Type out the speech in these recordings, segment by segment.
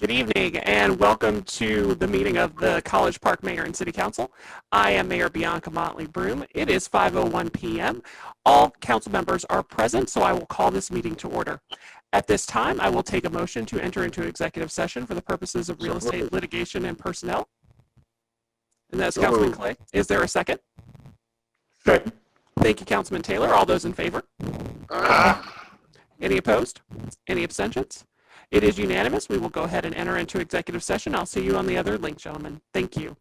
Good evening and welcome to the meeting of the College Park Mayor and City Council. I am Mayor Bianca Motley Broom. It is 5:01 p.m. All council members are present, so I will call this meeting to order. At this time, I will take a motion to enter into executive session for the purposes of real estate litigation and personnel. And that's Councilman Clay. Is there a second? Second. Thank you, Councilman Taylor. All those in favor? Any opposed? Any abstentions? It is unanimous. We will go ahead and enter into executive session. I'll see you on the other link, gentlemen. Thank you.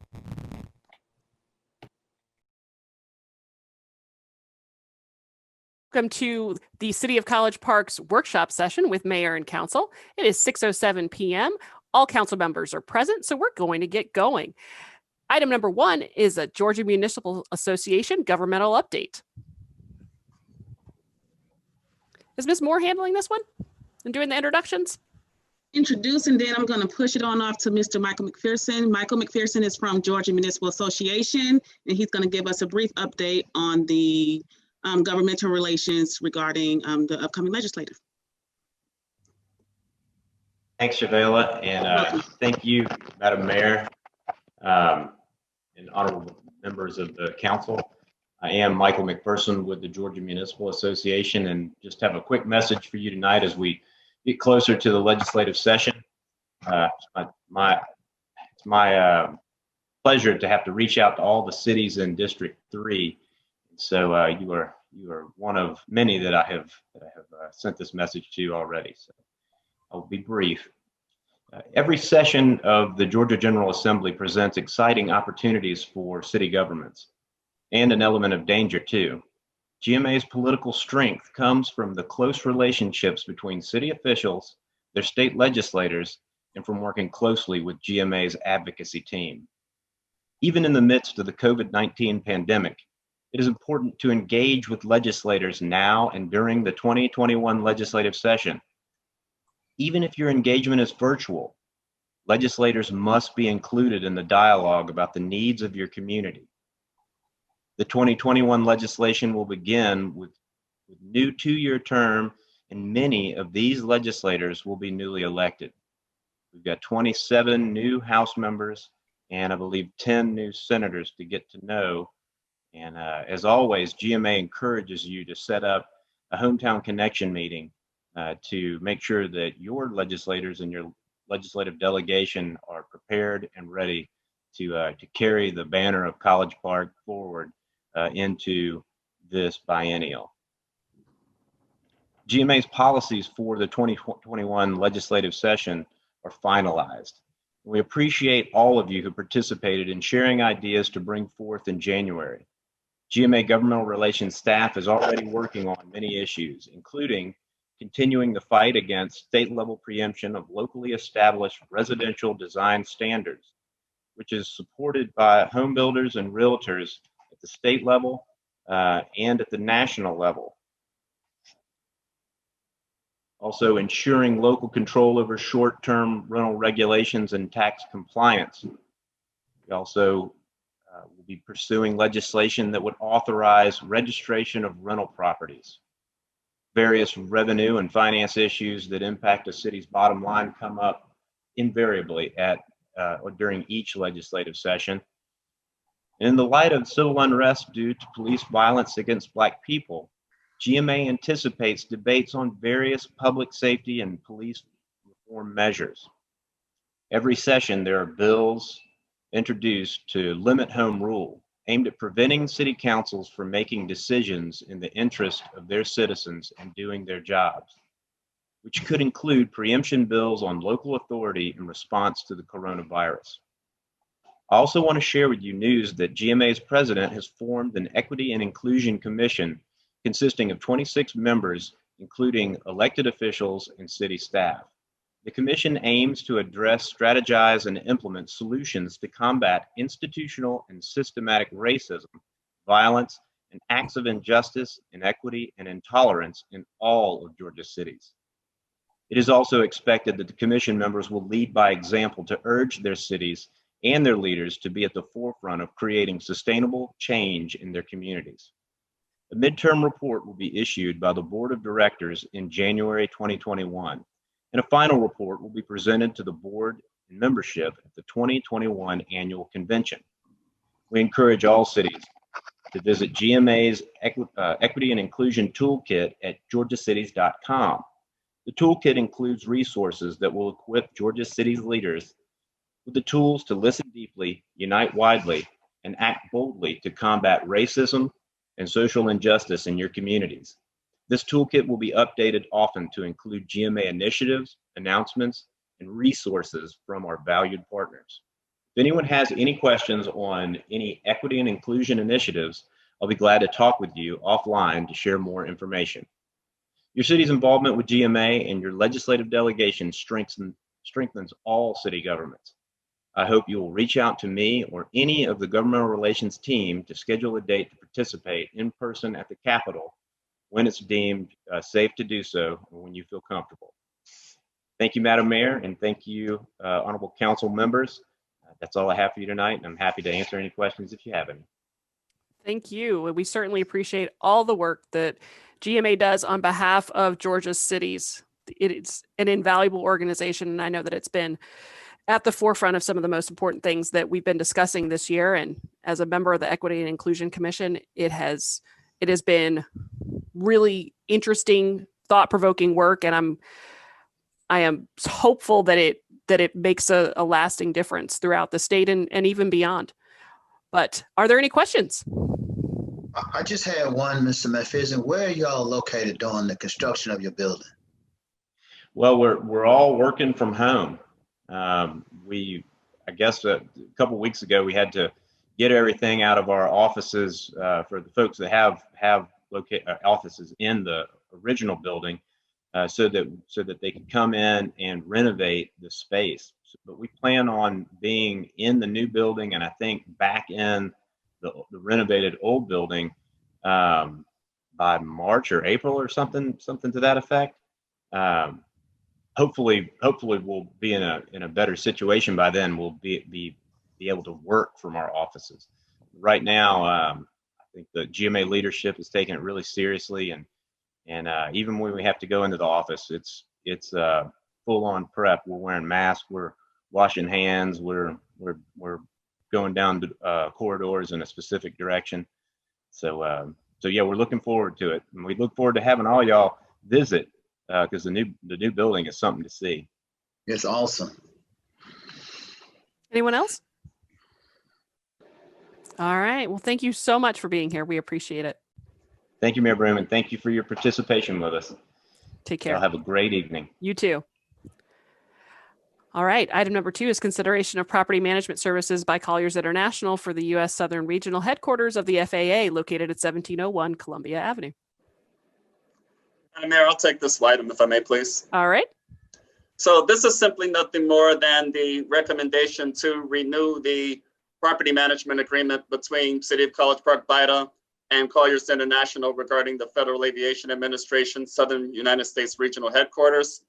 Welcome to the City of College Park's workshop session with Mayor and Council. It is 6:07 p.m. All council members are present, so we're going to get going. Item number 1 is a Georgia Municipal Association governmental update. Is Ms. Moore handling this one and doing the introductions? Introduce, and then I'm going to push it on off to Mr. Michael McPherson. Michael McPherson is from Georgia Municipal Association, and he's going to give us a brief update on the governmental relations regarding the upcoming legislative. Thanks, Shavela, and thank you, Madam Mayor, and honorable members of the council. I am Michael McPherson with the Georgia Municipal Association, and just have a quick message for you tonight as we get closer to the legislative session. It's my pleasure to have to reach out to all the cities in District 3. So you are one of many that I have sent this message to already. So I'll be brief. Every session of the Georgia General Assembly presents exciting opportunities for city governments, and an element of danger too. GMA's political strength comes from the close relationships between city officials, their state legislators, and from working closely with GMA's advocacy team. Even in the midst of the COVID-19 pandemic, it is important to engage with legislators now and during the 2021 legislative session. Even if your engagement is virtual, legislators must be included in the dialogue about the needs of your community. The 2021 legislation will begin with new 2-year term, and many of these legislators will be newly elected. We've got 27 new House members and I believe 10 new senators to get to know. And as always, GMA encourages you to set up a hometown connection meeting to make sure that your legislators and your legislative delegation are prepared and ready to carry the banner of College Park forward into this biennial. GMA's policies for the 2021 legislative session are finalized. We appreciate all of you who participated in sharing ideas to bring forth in January. GMA governmental relations staff is already working on many issues, including continuing the fight against state-level preemption of locally established residential design standards, which is supported by home builders and realtors at the state level and at the national level. Also ensuring local control over short-term rental regulations and tax compliance. We also will be pursuing legislation that would authorize registration of rental properties. Various revenue and finance issues that impact a city's bottom line come up invariably at or during each legislative session. In the light of civil unrest due to police violence against Black people, GMA anticipates debates on various public safety and police reform measures. Every session, there are bills introduced to limit home rule, aimed at preventing city councils from making decisions in the interest of their citizens and doing their jobs, which could include preemption bills on local authority in response to the coronavirus. I also want to share with you news that GMA's president has formed an Equity and Inclusion Commission consisting of 26 members, including elected officials and city staff. The commission aims to address, strategize, and implement solutions to combat institutional and systematic racism, violence, and acts of injustice, inequity, and intolerance in all of Georgia's cities. It is also expected that the commission members will lead by example to urge their cities and their leaders to be at the forefront of creating sustainable change in their communities. A midterm report will be issued by the Board of Directors in January 2021, And a final report will be presented to the board and membership at the 2021 annual convention. We encourage all cities to visit GMA's Equity and Inclusion Toolkit at georgiacities.com. The toolkit includes resources that will equip Georgia Cities leaders with the tools to listen deeply, unite widely, and act boldly to combat racism and social injustice in your communities. This toolkit will be updated often to include GMA initiatives, announcements, and resources from our valued partners. If anyone has any questions on any equity and inclusion initiatives, I'll be glad to talk with you offline to share more information. Your city's involvement with GMA and your legislative delegation strengthens all city governments. I hope you will reach out to me or any of the governmental relations team to schedule a date to participate in person at the Capitol when it's deemed safe to do so and when you feel comfortable. Thank you, Madam Mayor, and thank you, honorable council members. That's all I have for you tonight, and I'm happy to answer any questions if you have any. Thank you. We certainly appreciate all the work that GMA does on behalf of Georgia's cities. It's an invaluable organization, and I know that it's been at the forefront of some of the most important things that we've been discussing this year. And as a member of the Equity and Inclusion Commission, it has been really interesting, thought-provoking work, and I am hopeful that it makes a lasting difference throughout the state and even beyond. But are there any questions? I just had one, Mr. McPherson. Where are y'all located during the construction of your building? Well, we're all working from home. I guess a couple of weeks ago, we had to get everything out of our offices for the folks that have offices in the original building, so that they can come in and renovate the space. But we plan on being in the new building, and I think back in the renovated old building by March or April or something to that effect. Hopefully we'll be in a better situation by then. We'll be able to work from our offices. Right now, I think the GMA leadership is taking it really seriously, and even when we have to go into the office, it's full on prep. We're wearing masks. We're washing hands. We're going down corridors in a specific direction. So yeah, we're looking forward to it, and we look forward to having all y'all visit because the new building is something to see. It's awesome. Anyone else? All right. Well, thank you so much for being here. We appreciate it. Thank you, Mayor Broom, and thank you for your participation with us. Take care. Y'all have a great evening. You too. All right. Item number 2 is consideration of property management services by Colliers International for the U.S. Southern Regional Headquarters of the FAA located at 1701 Columbia Avenue. Mayor, I'll take this item if I may, please. All right. So this is simply nothing more than the recommendation to renew the property management agreement between City of College Park, BIDA, and Colliers International regarding the Federal Aviation Administration Southern United States Regional Headquarters.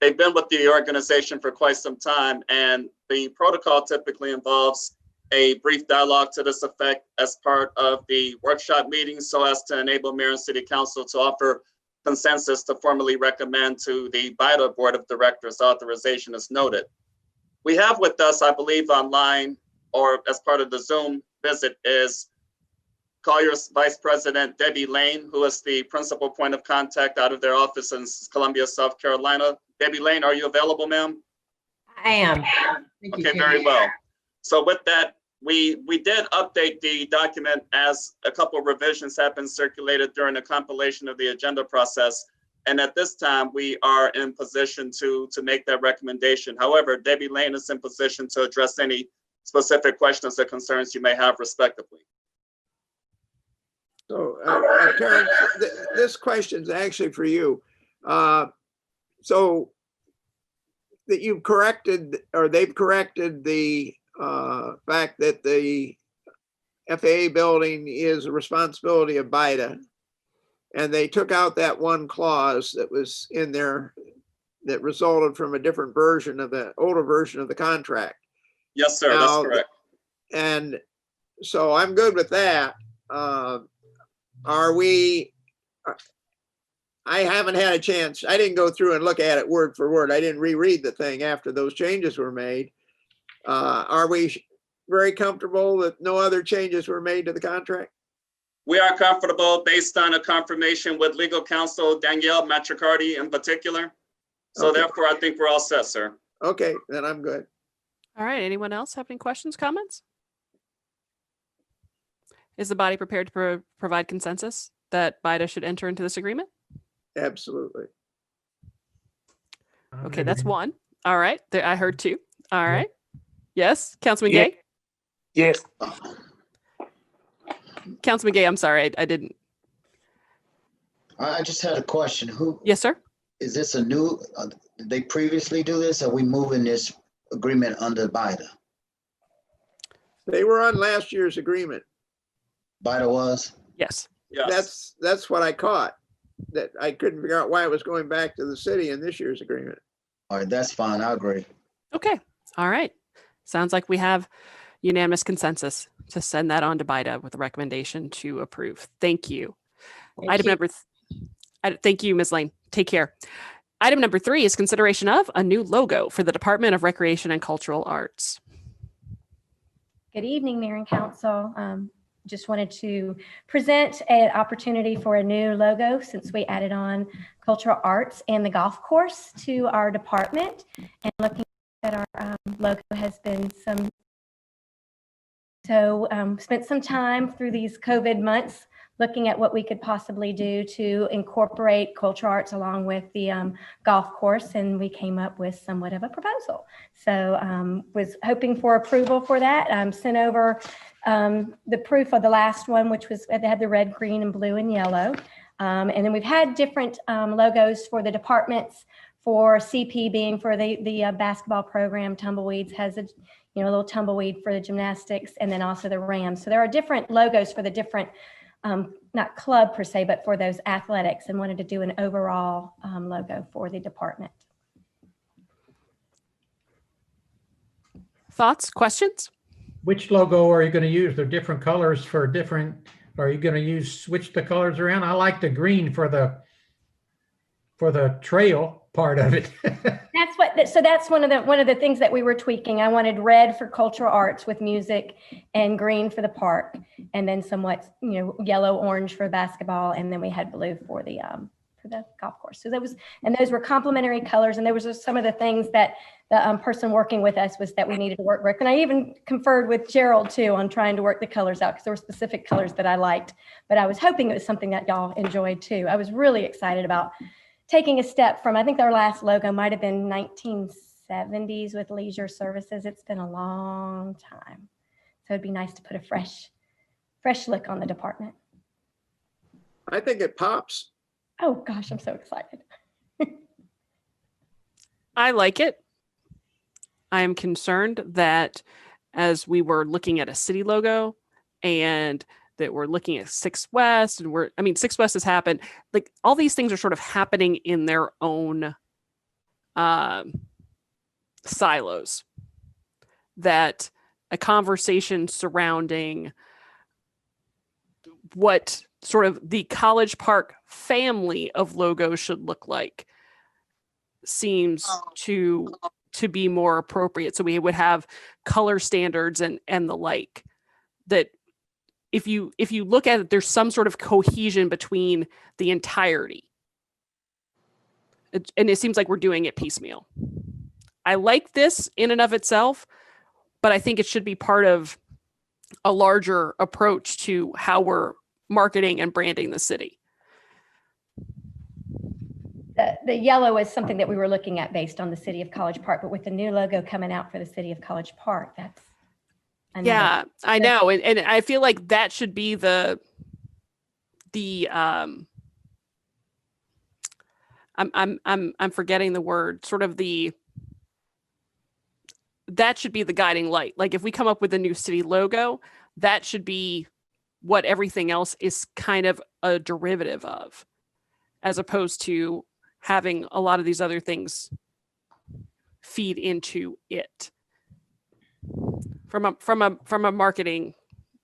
They've been with the organization for quite some time, and the protocol typically involves a brief dialogue to this effect as part of the workshop meetings so as to enable Mayor and City Council to offer consensus to formally recommend to the BIDA Board of Directors authorization as noted. We have with us, I believe online or as part of the Zoom visit, is Colliers Vice President Debbie Lane, who is the principal point of contact out of their office in Columbia, South Carolina. Debbie Lane, are you available, ma'am? I am. Okay, very well. So with that, we did update the document as a couple of revisions have been circulated during the compilation of the agenda process. And at this time, we are in position to make that recommendation. However, Debbie Lane is in position to address any specific questions or concerns you may have respectively. So, Terrence, this question is actually for you. So that you've corrected, or they've corrected the fact that the FAA building is a responsibility of BIDA, and they took out that one clause that was in there that resulted from a different version of the older version of the contract. Yes, sir, that's correct. And so I'm good with that. Are we I haven't had a chance. I didn't go through and look at it word for word. I didn't reread the thing after those changes were made. Are we very comfortable that no other changes were made to the contract? We are comfortable based on a confirmation with legal counsel Danielle Matricardi in particular. So Okay. therefore, I think we're all set, sir. Okay, then I'm good. All right. Anyone else have any questions, comments? Is the body prepared to provide consensus that BIDA should enter into this agreement? Absolutely. Okay, that's one. All right. There, I heard two. All Yeah. right. Yes, Councilman Yeah. Gay? Yes. Councilman Gay, I'm sorry, I didn't. I just had a question. Who, Yes, sir? is this a new, did they previously do this? Are we moving this agreement under BIDA? They were on last year's agreement. BIDA was? Yes. Yes. That's what I caught. That I couldn't figure out why it was going back to the city in this year's agreement. All right, that's fine. I agree. Okay. All right. Sounds like we have unanimous consensus to send that on to BIDA with a recommendation to approve. Thank you. Item number, thank you, Ms. Lane. Take care. Item number 3 is consideration of a new logo for the Department of Recreation and Cultural Arts. Good evening, Mayor and Council. Just wanted to present an opportunity for a new logo since we added on cultural arts and the golf course to our department. And looking at our logo has been spent some time through these COVID months looking at what we could possibly do to incorporate cultural arts along with the golf course, and we came up with somewhat of a proposal. So was hoping for approval for that. Sent over the proof of the last one, which was, they had the red, green, and blue and yellow. And then we've had different logos for the departments, for CP being for the basketball program, Tumbleweeds has a little tumbleweed for the gymnastics, and then also the Rams. So there are different logos for the different, not club per se, but for those athletics, and wanted to do an overall logo for the department. Thoughts, questions? Which logo are you going to use? They're different colors for different, are you going to switch the colors around? I like the green for the trail part of it. That's one of the things that we were tweaking. I wanted red for cultural arts with music and green for the park, and then somewhat, yellow, orange for basketball. And then we had blue for the golf course. So those were complementary colors. And there was just some of the things that the person working with us was that we needed to work with. And I even conferred with Gerald too on trying to work the colors out, because there were specific colors that I liked, but I was hoping it was something that y'all enjoyed too. I was really excited about taking a step from, I think our last logo might have been 1970s with leisure services. It's been a long time. So it'd be nice to put a fresh look on the department. I think it pops. Oh gosh, I'm so excited. I like it. I am concerned that as we were looking at a city logo and that we're looking at 6 West and 6 West has happened. Like all these things are sort of happening in their own silos, that a conversation surrounding what sort of the College Park family of logos should look like seems to be more appropriate. So we would have color standards and the like, that if you look at it, there's some sort of cohesion between the entirety. And it seems like we're doing it piecemeal. I like this in and of itself, but I think it should be part of a larger approach to how we're marketing and branding the city. The yellow is something that we were looking at based on the city of College Park, but with the new logo coming out for the city of College Park, that's another. Yeah, I know. And I feel like that should be I'm forgetting the word, sort of that should be the guiding light. Like if we come up with a new city logo, that should be what everything else is kind of a derivative of, as opposed to having a lot of these other things feed into it from a marketing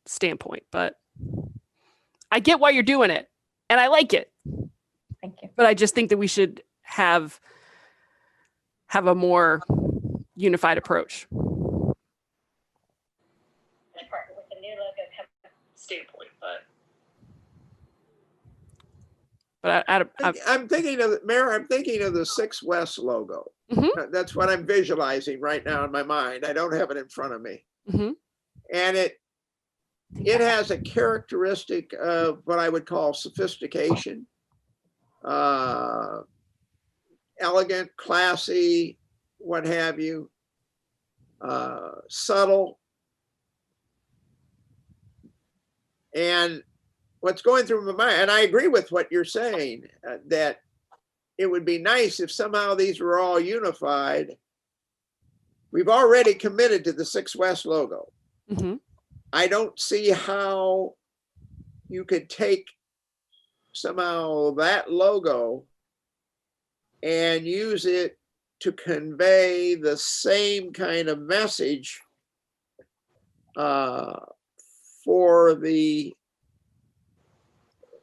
standpoint. But I get why you're doing it and I like it. Thank you. But I just think that we should have a more unified approach. But I'm thinking of, Mayor, I'm thinking of the 6 West logo. Mhm. That's what I'm visualizing right now in my mind. I don't have it in front of me. Mhm. And it has a characteristic of what I would call sophistication, elegant, classy, what have you, subtle. And what's going through my mind, and I agree with what you're saying, that it would be nice if somehow these were all unified. We've already committed to the 6 West logo. Mhm. I don't see how you could take somehow that logo and use it to convey the same kind of message for the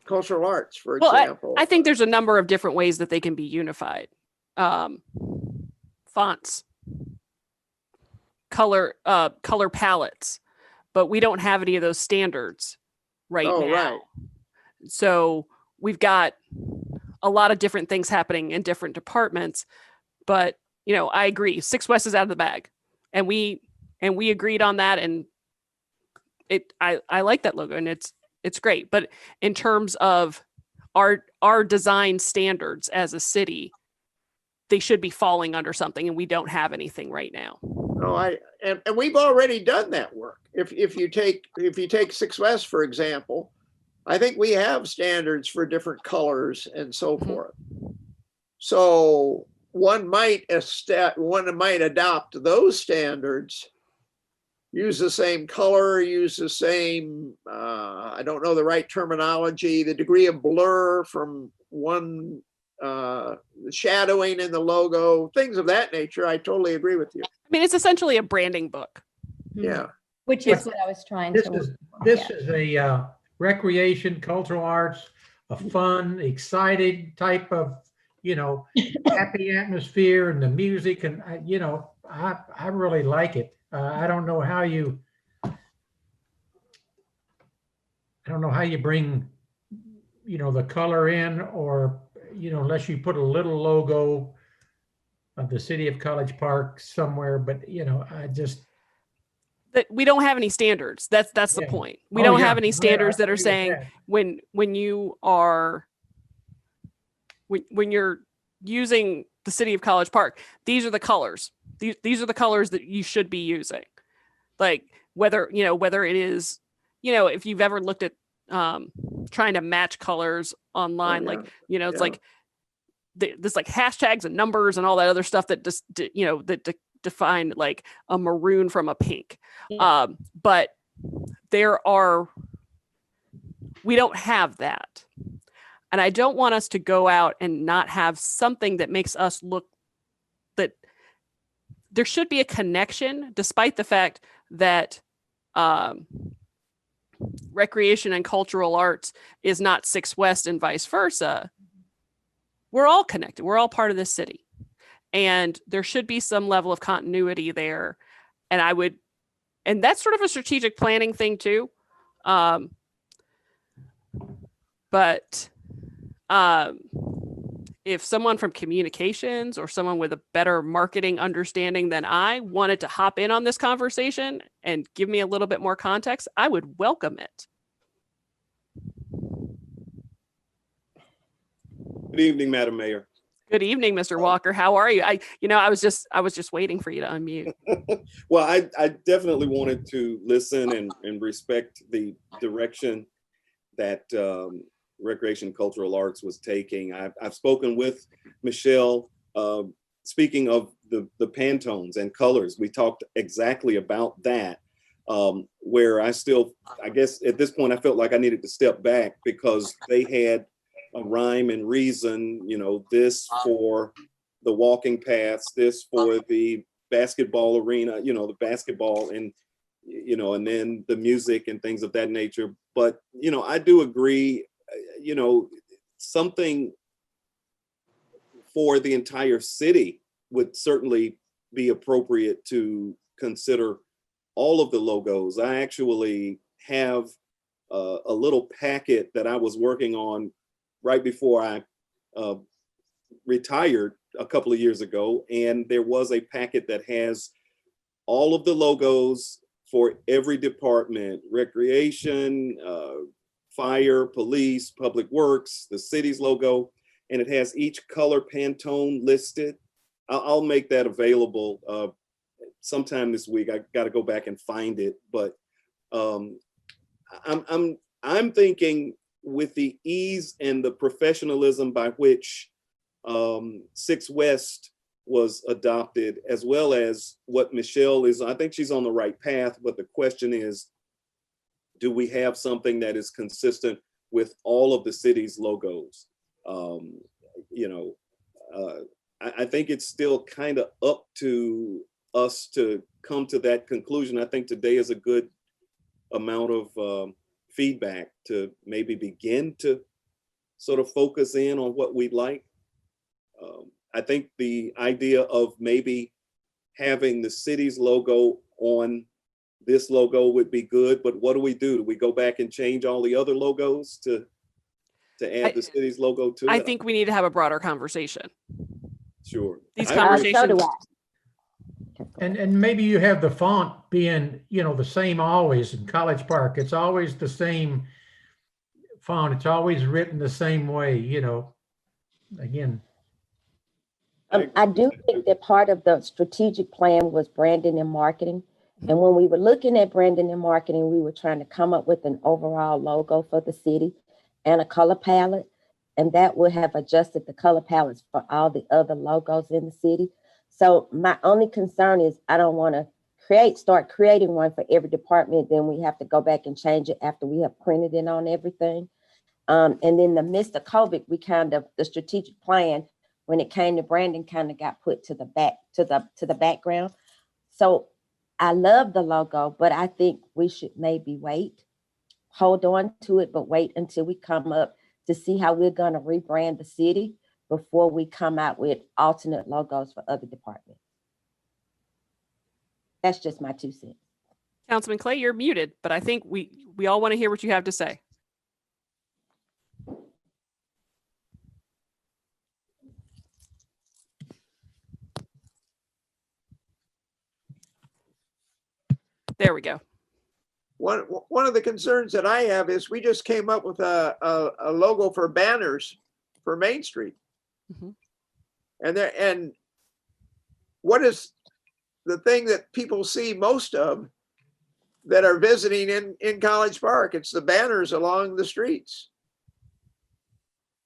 cultural arts, for Well, example. I think there's a number of different ways that they can be unified. Fonts, color palettes, but we don't have any of those standards right now. Right. So we've got a lot of different things happening in different departments, but I agree. 6 West is out of the bag, and we agreed on that, and I like that logo, and it's great. But in terms of our design standards as a city, they should be falling under something, and we don't have anything right now. And we've already done that work. If you take 6 West, for example, I think we have standards for different colors and so forth. So one might adopt those standards, use the same color, use the same, I don't know the right terminology, the degree of blur from one, the shadowing in the logo, things of that nature. I totally agree with you. I mean, it's essentially a branding book. Yeah. Which is what I was trying to. This is a recreation, cultural arts, a fun, excited type of, happy atmosphere, and the music, and I really like it. I don't know how you bring, the color in, or, unless you put a little logo of the city of College Park somewhere, but I just. That we don't have any standards. That's the point. We don't have any standards that are saying when you're using the city of College Park, these are the colors. These are the colors that you should be using. Like whether it is, if you've ever looked at trying to match colors online, it's like this like hashtags and numbers and all that other stuff that just define like a maroon from a pink. But we don't have that. And I don't want us to go out and not have something that makes us look, that there should be a connection, despite the fact that recreation and cultural arts is not 6 West and vice versa. We're all connected. We're all part of this city. And there should be some level of continuity there. And that's sort of a strategic planning thing too. But if someone from communications or someone with a better marketing understanding than I wanted to hop in on this conversation and give me a little bit more context, I would welcome it. Good evening, Madam Mayor. Good evening, Mr. Walker. How are you? I was just waiting for you to unmute. Well, I definitely wanted to listen and respect the direction that Recreation Cultural Arts was taking. I've spoken with Michelle, speaking of the Pantones and colors. We talked exactly about that, where I guess at this point, I felt like I needed to step back because they had a rhyme and reason, this for the walking paths, this for the basketball arena, the basketball, and and then the music and things of that nature. But I do agree, something for the entire city would certainly be appropriate to consider all of the logos. I actually have a little packet that I was working on right before I retired a couple of years ago. And there was a packet that has all of the logos for every department: recreation, fire, police, public works, the city's logo, and it has each color Pantone listed. I'll make that available sometime this week. I got to go back and find it, but I'm thinking with the ease and the professionalism by which 6 West was adopted, as well as what Michelle is, I think she's on the right path, but the question is, do we have something that is consistent with all of the city's logos? I think it's still kind of up to us to come to that conclusion. I think today is a good amount of feedback to maybe begin to sort of focus in on what we'd like. I think the idea of maybe having the city's logo on this logo would be good, but what do we do? Do we go back and change all the other logos to add the city's logo to it? I think we need to have a broader conversation. Sure. These I conversations. So do I. And maybe you have the font being, the same always in College Park. It's always the same font. It's always written the same way, again. I do think that part of the strategic plan was branding and marketing. And when we were looking at branding and marketing, we were trying to come up with an overall logo for the city and a color palette. And that would have adjusted the color palettes for all the other logos in the city. So my only concern is I don't want to start creating one for every department. Then we have to go back and change it after we have printed it on everything. And then the midst of COVID, the strategic plan, when it came to branding, kind of got put to the background. So I love the logo, but I think we should maybe hold on to it, but wait until we come up to see how we're going to rebrand the city before we come out with alternate logos for other departments. That's just my 2 cents. Councilman Clay, you're muted, but I think we all want to hear what you have to say. There we go. One of the concerns that I have is we just came up with a logo for banners for Main Street. Mhm. And what is the thing that people see most of that are visiting in College Park? It's the banners along the streets.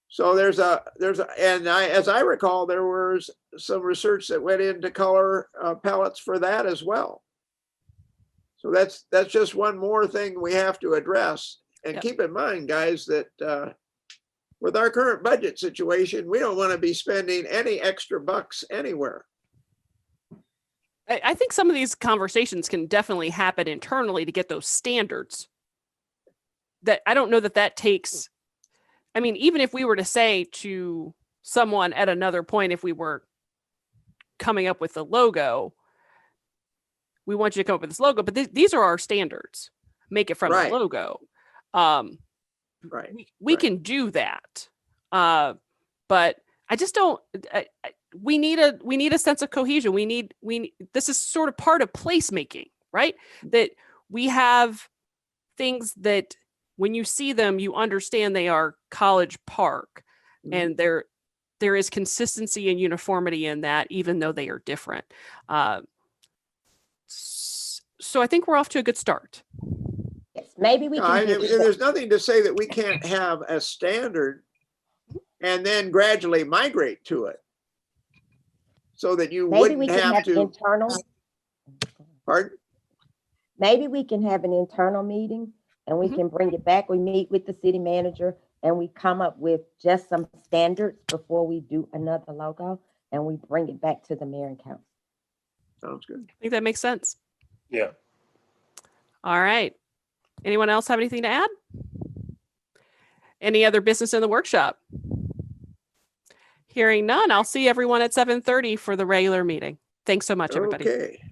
So as I recall, there was some research that went into color palettes for that as well. So that's just one more thing we have to address. And Yep. Keep in mind, guys, that with our current budget situation, we don't want to be spending any extra bucks anywhere. I think some of these conversations can definitely happen internally to get those standards. That I don't know that takes. I mean, even if we were to say to someone at another point, if we were coming up with the logo, we want you to come up with this logo, but these are our standards. Make it from Right. the logo. Right. We can do that. But I just don't. We need a sense of cohesion. This is sort of part of placemaking, right? That we have things that when you see them, you understand they are College Park, and there is consistency and uniformity in that, even though they are different. So I think we're off to a good start. Yes, maybe we can. There's nothing to say that we can't have a standard and then gradually migrate to it, so that you Maybe we wouldn't can have have to. internal. Pardon? Maybe we can have an internal meeting and we can bring it back. We meet with the city manager and we come up with just some standards before we do another logo, and we bring it back to the mayor and council. Sounds good. I think that makes sense. Yeah. All right. Anyone else have anything to add? Any other business in the workshop? Hearing none, I'll see everyone at 7:30 for the regular meeting. Thanks so much, everybody. Okay.